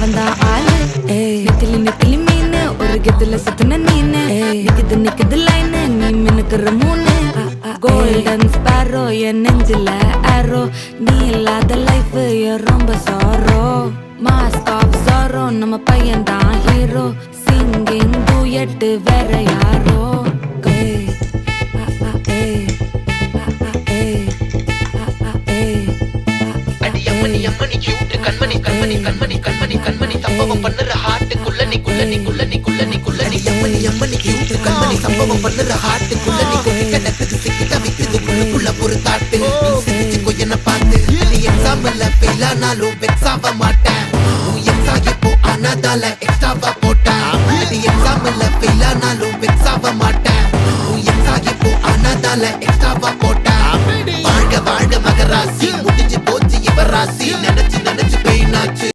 அவன்தான் ஆளு. நெத்திலி நெத்திலி மீன் ஒரு கெத்துல சுத்தின நீனு. நிக்குது நிக்குது லைனு நீ மினுக்குற மூணு. கோல்டன் ஸ்பாரோ என் நெஞ்சில ஆரோ. நீ இல்லாத லைஃப் ரொம்ப சாரோ. மாஸ்க் ஆஃப் சாரோ நம்ம பையன் தான் ஹீரோ. சிங்கிங் டூயட் வேற யாரோ. அம்மணி அம்மணி கியூட் கண்மணி கண்மணி கண்மணி கண்மணி கண்மணி சம்பவம் பண்ணுற ஹார்ட்டுக்குள்ள நீ குள்ள நீ குள்ள நீ குள்ள நீ குள்ள நீ அம்மணி அம்மணி கியூட் கண்மணி சம்பவம் பண்ணுற ஹார்ட்டுக்குள்ள நீ கொட்டி கிடக்குது சிக்கி தவிக்குது உள்ளுக்குள்ள ஒரு தாட்டு. சிரிச்சுக்கோ என்ன பார்த்து நீ எக்ஸாம்ல ஃபெயில் ஆனாலும் வெக்ஸ் ஆக மாட்டேன். உன் எக்ஸா இப்போ ஆனதால எக்ஸ்ட்ராவா போட்டேன். நீ எக்ஸாம்ல ஃபெயில் ஆனாலும் வெக்ஸ் ஆக மாட்டேன். உன் எக்ஸா இப்போ ஆனதால எக்ஸ்ட்ராவா போட்டேன்.